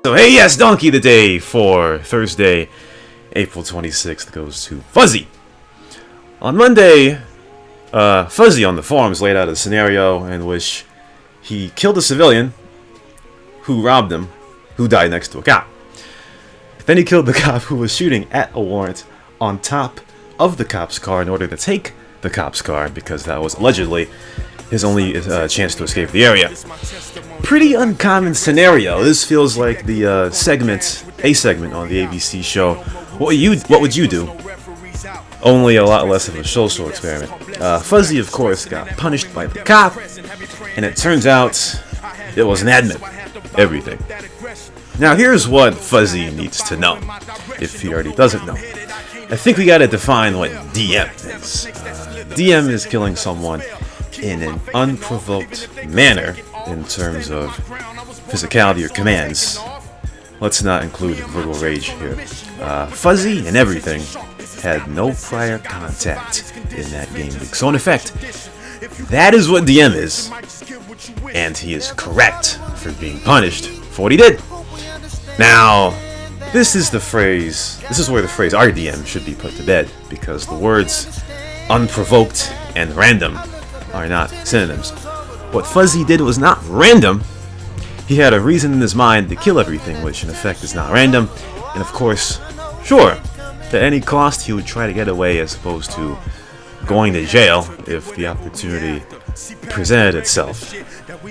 So hey, yes, Donkey the Day for Thursday, April 26th goes to Fuzzy. On Monday, Fuzzy on the forums laid out a scenario in which he killed a civilian who robbed him, who died next to a cop. Then he killed the cop who was shooting at a warrant on top of the cop's car in order to take the cop's car because that was allegedly his only chance to escape the area. Pretty uncommon scenario. This feels like the a segment on the ABC show. What would you do? Only a lot less of a social experiment. Fuzzy, of course, got punished by the cop, and it turns out it was an admin. Everything. Now here's what Fuzzy needs to know, if he already doesn't know. I think we gotta define what DM is. DM is killing someone in an unprovoked manner in terms of physicality or commands. Let's not include verbal rage here. Fuzzy and everything had no prior contact in that game league. So in effect, that is what DM is. And he is correct for being punished for what he did. Now, this is where the phrase RDM should be put to bed, because the words unprovoked and random are not synonyms. What Fuzzy did was not random. He had a reason in his mind to kill everything, which in effect is not random. And of course, sure, at any cost he would try to get away as opposed to going to jail if the opportunity presented itself.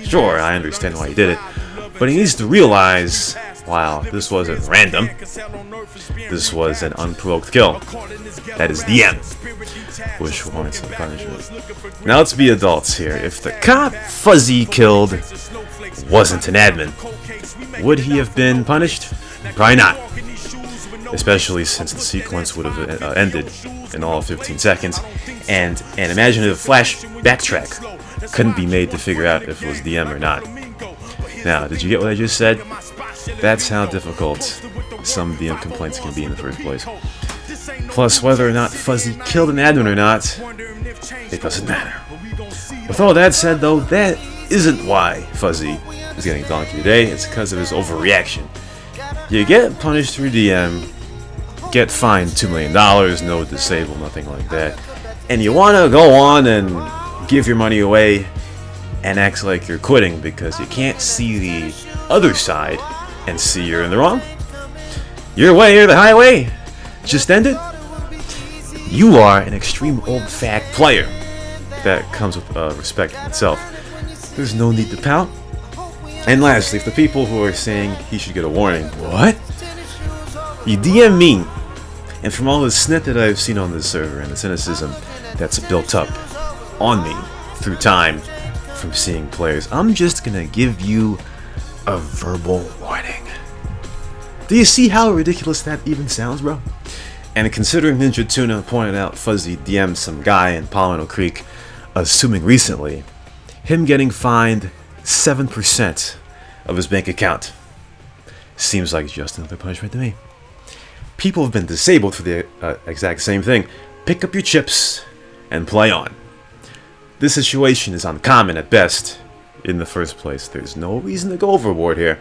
Sure, I understand why he did it, but he needs to realize, wow, this wasn't random. This was an unprovoked kill. That is DM, which warrants some punishment. Now let's be adults here. If the cop Fuzzy killed wasn't an admin, would he have been punished? Probably not. Especially since the sequence would have ended in all 15 seconds, and an imaginative flash backtrack couldn't be made to figure out if it was DM or not. Now, did you get what I just said? That's how difficult some DM complaints can be in the first place. Plus, whether or not Fuzzy killed an admin or not, it doesn't matter. With all that said, though, that isn't why Fuzzy is getting Donkey today. It's because of his overreaction. You get punished through DM, get fined $2 million, no disable, nothing like that, and you want to go on and give your money away and act like you're quitting because you can't see the other side and see you're in the wrong? Your way or the highway just ended? You are an extreme old fag player. That comes with respect in itself. There's no need to pout. And lastly, if the people who are saying he should get a warning, what? You DM me, and from all the snit that I've seen on this server and the cynicism that's built up on me through time from seeing players, I'm just gonna give you a verbal warning. Do you see how ridiculous that even sounds, bro? And considering Ninja Tuna pointed out Fuzzy DM'd some guy in Polyno Creek, assuming recently, him getting fined 7% of his bank account seems like just another punishment to me. People have been disabled for the exact same thing. Pick up your chips and play on. This situation is uncommon at best in the first place. There's no reason to go overboard here.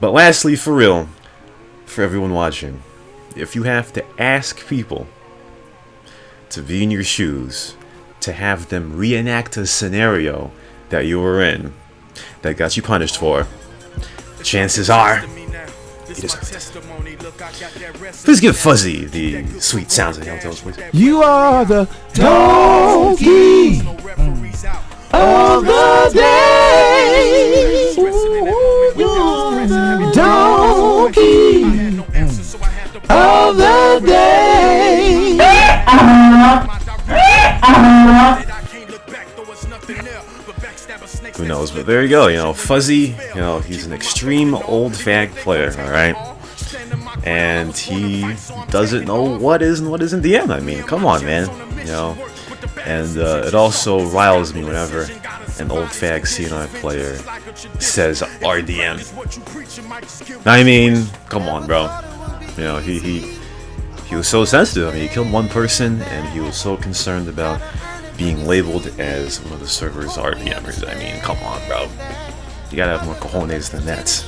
But lastly, for real, for everyone watching, if you have to ask people to be in your shoes, to have them reenact a scenario that you were in, that got you punished for, chances are you deserve it. Please give Fuzzy the sweet sounds of the Helltales, please. You are the donkey of the day. You're the donkey of the day. Who knows, but there you go, Fuzzy, he's an extreme old fag player, alright? And he doesn't know what is and what isn't DM. I mean, come on, man, And it also riles me whenever an old fag CNI player says RDM. I mean, come on, bro. He was so sensitive. I mean, he killed one person, and he was so concerned about being labeled as one of the server's RDMers. I mean, come on, bro. You gotta have more cojones than that.